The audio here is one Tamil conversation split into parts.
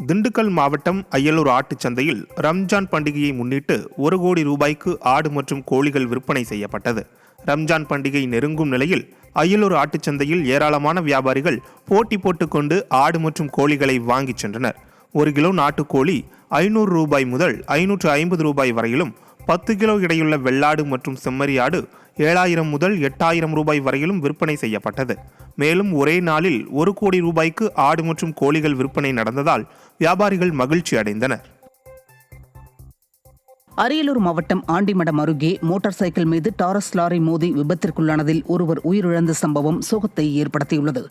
திண்டுக்கல் மாவட்டம் அய்யலூர் ஆட்டுச் சந்தையில் ரம்ஜான் பண்டிகையை முன்னிட்டு 1 கோடி ரூபாய்க்கு ஆடு மற்றும் கோழிகள் விற்பனை செய்யப்பட்டது. ரம்ஜான் பண்டிகை நெருங்கும் நிலையில் அய்யலூர் ஆட்டுச் சந்தையில் ஏராளமான வியாபாரிகள் போட்டி போட்டுக்கொண்டு ஆடு மற்றும் கோழிகளை வாங்கிச் சென்றனர். 1 கிலோ நாட்டுக்கோழி 500 ரூபாய் முதல் 550 ரூபாய் வரையிலும், 10 கிலோ இடையுள்ள வெள்ளாடு மற்றும் செம்மறி ஆடு 7000 முதல் 8000 ரூபாய் வரையிலும் விற்பனை செய்யப்பட்டது. மேலும் ஒரே நாளில் 1 கோடி ரூபாய்க்கு ஆடு மற்றும் கோழிகள் விற்பனை நடந்ததால் வியாபாரிகள் மகிழ்ச்சி அடைந்தனர். அரியலூர் மாவட்டம் ஆண்டிமடம் அருகே மோட்டார் சைக்கிள் மீது டாரஸ் லாரி மோதி விபத்திற்குள்ளானதில் ஒருவர் உயிரிழந்த சம்பவம் சோகத்தை ஏற்படுத்தியுள்ளது.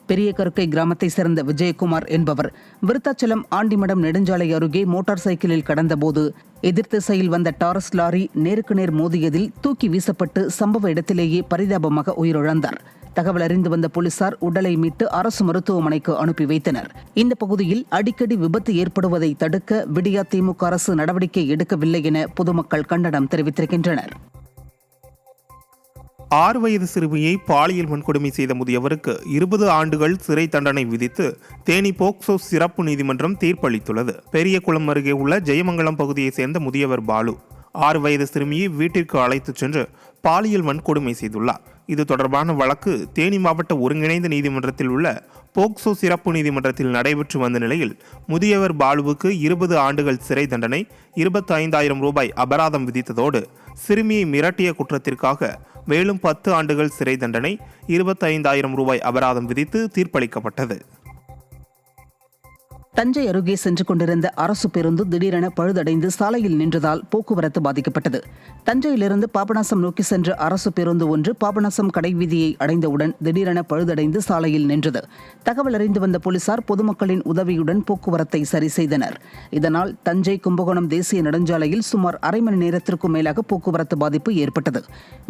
பெரிய கருக்கை கிராமத்தை சேர்ந்த விஜயகுமார் என்பவர் விருத்தாச்சலம் ஆண்டிமடம் நெடுஞ்சாலை அருகே மோட்டார் சைக்கிளில் கடந்தபோது எதிர் திசையில் வந்த டாரஸ் லாரி நேருக்கு நேர் மோதியதில் தூக்கி வீசப்பட்டு சம்பவ இடத்திலேயே பரிதாபமாக உயிரிழந்தார். தகவல் அறிந்து வந்த போலீசார் உடலை மீட்டு அரசு மருத்துவமனைக்கு அனுப்பி வைத்தனர். இந்த பகுதியில் அடிக்கடி விபத்து ஏற்படுவதை தடுக்க விடியா திமுக அரசு நடவடிக்கை எடுக்கவில்லை என பொதுமக்கள் கண்டனம் தெரிவித்திருக்கின்றனர். 6 வயது சிறுமியை பாலியல் வன்கொடுமை செய்த முதியவருக்கு 20 ஆண்டுகள் சிறை தண்டனை விதித்து தேனி போக்சோ சிறப்பு நீதிமன்றம் தீர்ப்பளித்துள்ளது. பெரியகுளம் அருகே உள்ள ஜெயமங்கலம் பகுதியைச் சேர்ந்த முதியவர் பாலு 6 வயது சிறுமியை வீட்டிற்கு அழைத்துச் சென்று பாலியல் வன்கொடுமை செய்துள்ளார். இது தொடர்பான வழக்கு தேனி மாவட்ட ஒருங்கிணைந்த நீதிமன்றத்தில் உள்ள போக்சோ சிறப்பு நீதிமன்றத்தில் நடைபெற்று வந்த நிலையில் முதியவர் பாலுவுக்கு 20 ஆண்டுகள் சிறை தண்டனை, 25,000 ரூபாய் அபராதம் விதித்ததோடு சிறுமியை மிரட்டிய குற்றத்திற்காக மேலும் 10 ஆண்டுகள் சிறை தண்டனை, 25,000 ரூபாய் அபராதம் விதித்து தீர்ப்பளிக்கப்பட்டது. தஞ்சை அருகே சென்று கொண்டிருந்த அரசு பேருந்து திடீரென பழுதடைந்து சாலையில் நின்றதால் போக்குவரத்து பாதிக்கப்பட்டது. தஞ்சையிலிருந்து பாபநாசம் நோக்கி சென்ற அரசு பேருந்து ஒன்று பாபநாசம் கடைவீதியை அடைந்தவுடன் திடீரென பழுதடைந்து சாலையில் நின்றது. தகவல் அறிந்து வந்த போலீசார் பொதுமக்களின் உதவியுடன் போக்குவரத்தை சரி செய்தனர். இதனால் தஞ்சை கும்பகோணம் தேசிய நெடுஞ்சாலையில் சுமார் அரை மணி நேரத்திற்கும் மேலாக போக்குவரத்து பாதிப்பு ஏற்பட்டது.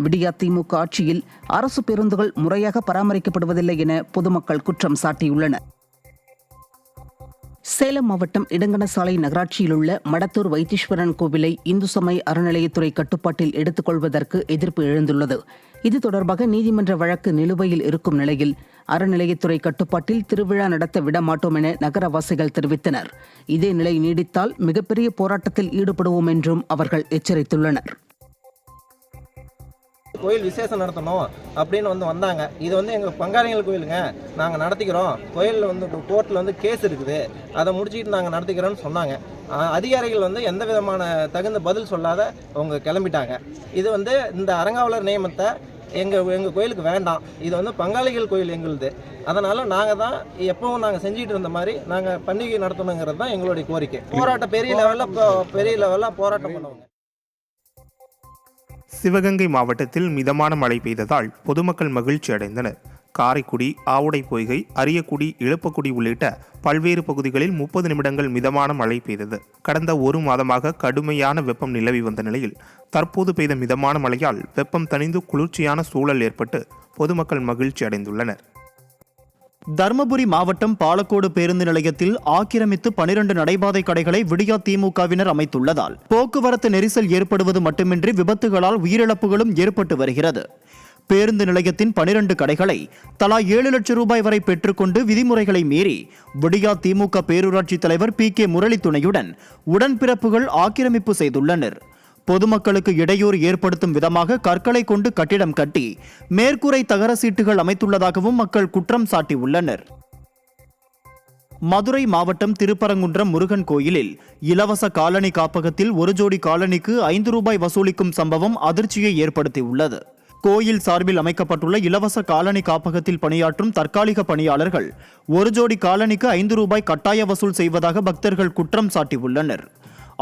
விடியா திமுக ஆட்சியில் அரசு பேருந்துகள் முறையாக பராமரிக்கப்படுவதில்லை என பொதுமக்கள் குற்றம் சாட்டியுள்ளனர். சேலம் மாவட்டம் இடங்கணசாலை நகராட்சியில் உள்ள மடத்தூர் வைத்தீஸ்வரன் கோவிலை இந்து சமய அறநிலையத்துறை கட்டுப்பாட்டில் எடுத்துக் கொள்வதற்கு எதிர்ப்பு எழுந்துள்ளது. இது தொடர்பாக நீதிமன்ற வழக்கு நிலுவையில் இருக்கும் நிலையில் அறநிலையத்துறை கட்டுப்பாட்டில் திருவிழா நடத்த விடமாட்டோம் என நகரவாசிகள் தெரிவித்தனர். இதே நிலை நீடித்தால் மிகப்பெரிய போராட்டத்தில் ஈடுபடுவோம் என்றும் அவர்கள் எச்சரித்துள்ளனர். கோயில் விசேஷம் நடத்தணும் அப்படின்னு வந்தாங்க. இது எங்கள் பங்காளிகள் கோயிலுங்க, நாங்கள் நடத்திக்கிறோம், கோயிலில் கோர்ட்டில் கேஸ் இருக்குது, அதை முடிச்சுட்டு நாங்கள் நடத்திக்கிறோன்னு சொன்னாங்க. அதிகாரிகள் எந்த விதமான தகுந்த பதில் சொல்லாத அவங்க கிளம்பிட்டாங்க. இது இந்த அறங்காவலர் நியமனத்தை எங்கள் கோயிலுக்கு வேண்டாம், இது பங்காளிகள் கோயில் எங்களுது, அதனால் நாங்கள் தான் எப்பவும் நாங்கள் செஞ்சுட்டு இருந்த மாதிரி நாங்கள் பண்டிகை நடத்தணுங்கிறது தான் எங்களுடைய கோரிக்கை. போராட்டம் பெரிய லெவலில் போராட்டம் பண்ணுவோங்க. சிவகங்கை மாவட்டத்தில் மிதமான மழை பெய்ததால் பொதுமக்கள் மகிழ்ச்சி அடைந்தனர். காரைக்குடி, ஆவுடை பொய்கை, அரியக்குடி, இழுப்பக்குடி உள்ளிட்ட பல்வேறு பகுதிகளில் 30 நிமிடங்கள் மிதமான மழை பெய்தது. கடந்த 1 மாதமாக கடுமையான வெப்பம் நிலவி வந்த நிலையில் தற்போது பெய்த மிதமான மழையால் வெப்பம் தணிந்து குளிர்ச்சியான சூழல் ஏற்பட்டு பொதுமக்கள் மகிழ்ச்சி அடைந்துள்ளனர். தருமபுரி மாவட்டம் பாலக்கோடு பேருந்து நிலையத்தில் ஆக்கிரமித்து 12 நடைபாதை கடைகளை விடியா திமுகவினர் அமைத்துள்ளதால் போக்குவரத்து நெரிசல் ஏற்படுவது மட்டுமின்றி விபத்துகளால் உயிரிழப்புகளும் ஏற்பட்டு வருகிறது. பேருந்து நிலையத்தின் 12 கடைகளை தலா 7 லட்சம் ரூபாய் வரை பெற்றுக்கொண்டு விதிமுறைகளை மீறி விடியா திமுக பேரூராட்சி தலைவர் PK முரளி துணையுடன் உடன்பிறப்புகள் ஆக்கிரமிப்பு செய்துள்ளனர். பொதுமக்களுக்கு இடையூறு ஏற்படுத்தும் விதமாக கற்களை கொண்டு கட்டிடம் கட்டி மேற்கூரை தகர சீட்டுகள் அமைத்துள்ளதாகவும் மக்கள் குற்றம் சாட்டியுள்ளனர். மதுரை மாவட்டம் திருப்பரங்குன்றம் முருகன் கோயிலில் இலவச காலணி காப்பகத்தில் 1 ஜோடி காலணிக்கு 5 ரூபாய் வசூலிக்கும் சம்பவம் அதிர்ச்சியை ஏற்படுத்தியுள்ளது. கோயில் சார்பில் அமைக்கப்பட்டுள்ள இலவச காலணி காப்பகத்தில் பணியாற்றும் தற்காலிக பணியாளர்கள் 1 ஜோடி காலணிக்கு 5 ரூபாய் கட்டாய வசூல் செய்வதாக பக்தர்கள் குற்றம் சாட்டியுள்ளனர்.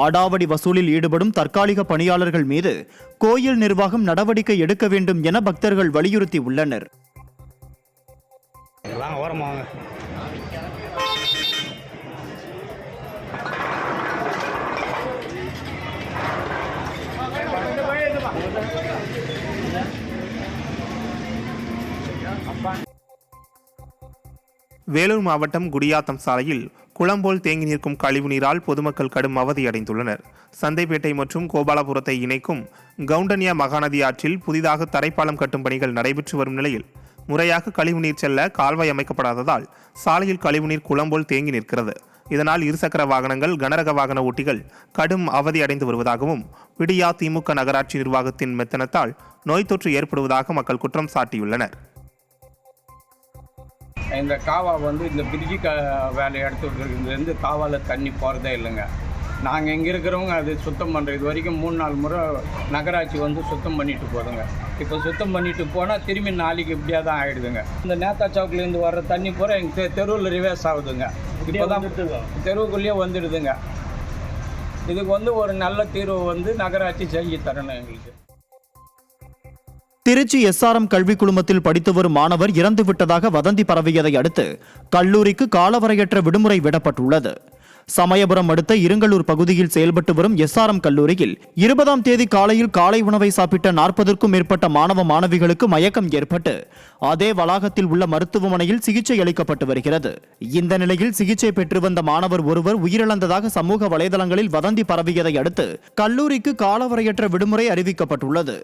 அடாவடி வசூலில் ஈடுபடும் தற்காலிக பணியாளர்கள் மீது கோயில் நிர்வாகம் நடவடிக்கை எடுக்க வேண்டும் என பக்தர்கள் வலியுறுத்தியுள்ளனர். வேலூர் மாவட்டம் குடியாத்தம் சாலையில் குளம்போல் தேங்கி நிற்கும் கழிவுநீரால் பொதுமக்கள் கடும் அவதியடைந்துள்ளனர். சந்தைப்பேட்டை மற்றும் கோபாலபுரத்தை இணைக்கும் கவுண்டன்யா மகாநதி ஆற்றில் புதிதாக தரைப்பாலம் கட்டும் பணிகள் நடைபெற்று வரும் நிலையில் முறையாக கழிவுநீர் செல்ல கால்வாய் அமைக்கப்படாததால் சாலையில் கழிவுநீர் குளம்போல் தேங்கி நிற்கிறது. இதனால் இருசக்கர வாகனங்கள், கனரக வாகன ஓட்டிகள் கடும் அவதி அடைந்து வருவதாகவும், விடியா திமுக நகராட்சி நிர்வாகத்தின் மெத்தனத்தால் நோய் தொற்று ஏற்படுவதாக மக்கள் குற்றம் சாட்டியுள்ளனர். இந்த காவா இந்த பிரிட்ஜி வேலை இடத்துலேருந்து காவாவில் தண்ணி போகிறதே இல்லைங்க. நாங்கள் இங்கே இருக்கிறவங்க அது சுத்தம் பண்ணுறோம். இது வரைக்கும் 3-4 முறை நகராட்சி சுத்தம் பண்ணிட்டு போதுங்க. இப்போ சுத்தம் பண்ணிட்டு போனால் திரும்பி நாளைக்கு இப்படியாக தான் ஆகிடுதுங்க. இந்த நேதா சவுக்லேருந்து வர்ற தண்ணி பூரா எங்கள் தெருவில் ரிவேர்ஸ் ஆகுதுங்க. இப்போ தான் தெருவுக்குள்ளேயே வந்துடுதுங்க. இதுக்கு ஒரு நல்ல தீர்வு நகராட்சி செஞ்சு தரணும் எங்களுக்கு. திருச்சி SRM கல்வி குழுமத்தில் படித்து வரும் மாணவர் இறந்து விட்டதாக வதந்தி பரவியதை அடுத்து கல்லூரிக்கு காலவரையற்ற விடுமுறை விடப்பட்டுள்ளது. சமயபுரம் அடுத்த இருங்கலூர் பகுதியில் செயல்பட்டு வரும் SRM கல்லூரியில் 20ஆம் தேதி காலையில் காலை உணவை சாப்பிட்ட 40க்கும் மேற்பட்ட மாணவ மாணவிகளுக்கு மயக்கம் ஏற்பட்டு அதே வளாகத்தில் உள்ள மருத்துவமனையில் சிகிச்சை அளிக்கப்பட்டு வருகிறது. இந்த நிலையில் சிகிச்சை பெற்று வந்த மாணவர் ஒருவர் உயிரிழந்ததாக சமூக வலைதளங்களில் வதந்தி பரவியதை அடுத்து கல்லூரிக்கு காலவரையற்ற விடுமுறை அறிவிக்கப்பட்டுள்ளது.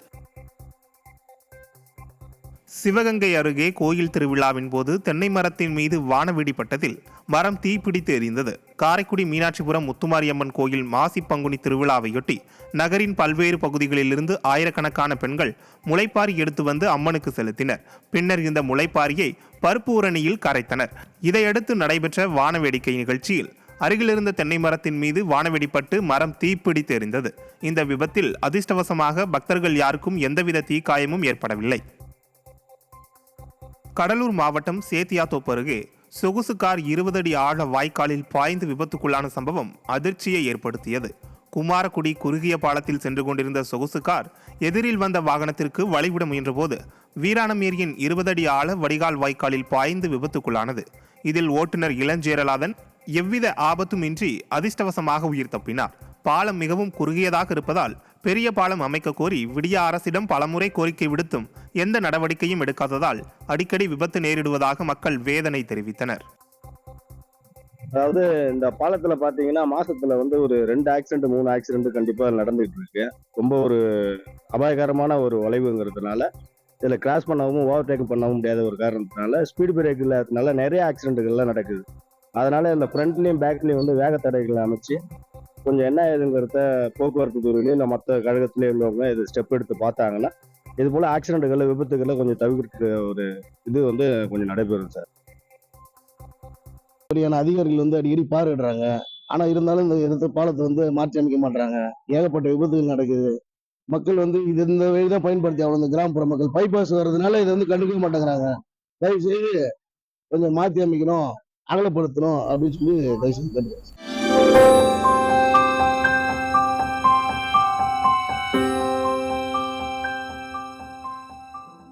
சிவகங்கை அருகே கோயில் திருவிழாவின் போது தென்னை மரத்தின் மீது வானவெடி பட்டதில் மரம் தீப்பிடித்து எரிந்தது. காரைக்குடி மீனாட்சிபுரம் முத்துமாரியம்மன் கோயில் மாசி பங்குனி திருவிழாவையொட்டி நகரின் பல்வேறு பகுதிகளிலிருந்து ஆயிரக்கணக்கான பெண்கள் முளைப்பாரி எடுத்து வந்து அம்மனுக்கு செலுத்தினர். பின்னர் இந்த முளைப்பாரியை பருப்பு ஊரணியில் கரைத்தனர். இதையடுத்து நடைபெற்ற வானவேடிக்கை நிகழ்ச்சியில் அருகிலிருந்த தென்னை மரத்தின் மீது வானவெடிப்பட்டு மரம் தீப்பிடித்து எரிந்தது. இந்த விபத்தில் அதிர்ஷ்டவசமாக பக்தர்கள் யாருக்கும் எந்தவித தீக்காயமும் ஏற்படவில்லை. கடலூர் மாவட்டம் சேத்தியாத்தோப்பு அருகே சொகுசு கார் 20 அடி ஆழ வாய்க்காலில் பாய்ந்து விபத்துக்குள்ளான சம்பவம் அதிர்ச்சியை ஏற்படுத்தியது. குமாரக்குடி குறுகிய பாலத்தில் சென்று கொண்டிருந்த சொகுசு கார் எதிரில் வந்த வாகனத்திற்கு வழிவிட முயன்றபோது வீராணம் ஏரியின் 20 அடி ஆழ வடிகால் வாய்க்காலில் பாய்ந்து விபத்துக்குள்ளானது. இதில் ஓட்டுநர் இளஞ்சேரலாதன் எவ்வித ஆபத்துமின்றி அதிர்ஷ்டவசமாக உயிர் தப்பினார். பாலம் மிகவும் குறுகியதாக இருப்பதால் பெரிய பாலம் அமைக்க கோரி விடியா அரசிடம் பலமுறை கோரிக்கை விடுத்தும் எந்த நடவடிக்கையும் எடுக்காததால் அடிக்கடி விபத்து நேரிடுவதாக மக்கள் வேதனை தெரிவித்தனர். அதாவது இந்த பாலத்துல பாத்தீங்கன்னா மாசத்துல ஒரு 2 ஆக்சிடென்ட் 3 ஆக்சிடென்ட் கண்டிப்பா நடந்துட்டு இருக்கு. ரொம்ப ஒரு அபாயகரமான ஒரு வளைவுங்கிறதுனால இதுல கிராஸ் பண்ணவும் ஓவர்டேக் பண்ணவும் முடியாத ஒரு காரணத்தினால ஸ்பீட் பிரேக் இல்லாததுனால நிறைய ஆக்சிடென்ட்கள்லாம் நடக்குது. அதனால இந்த ஃப்ரண்ட்லயும் பேக்லயும் வேக தடைகளை அமைச்சு கொஞ்சம் என்ன ஏதுங்கிறத போக்குவரத்து துறையிலையும் இல்லை மற்ற கழகத்திலே இருந்தவங்க இது ஸ்டெப் எடுத்து பார்த்தாங்கன்னா இது போல ஆக்சிடென்ட்களை விபத்துக்களை கொஞ்சம் தவிர்க்க ஒரு இது கொஞ்சம் நடைபெறும் சார். அதிகாரிகள் அடிக்கடி பார்வையிடுறாங்க. ஆனா இருந்தாலும் இந்த பாலத்தை மாற்றி அமைக்க மாட்டாங்க. ஏகப்பட்ட விபத்துகள் நடக்குது. மக்கள் இது இந்த வழிதான் பயன்படுத்தி அவ்வளவு இந்த கிராமப்புற மக்கள் பைபாஸ் வர்றதுனால இதை கண்டுக்க மாட்டேங்கிறாங்க. தயவு செய்து கொஞ்சம் மாற்றி அமைக்கணும், அகலப்படுத்தணும் அப்படின்னு சொல்லி தயவு செய்து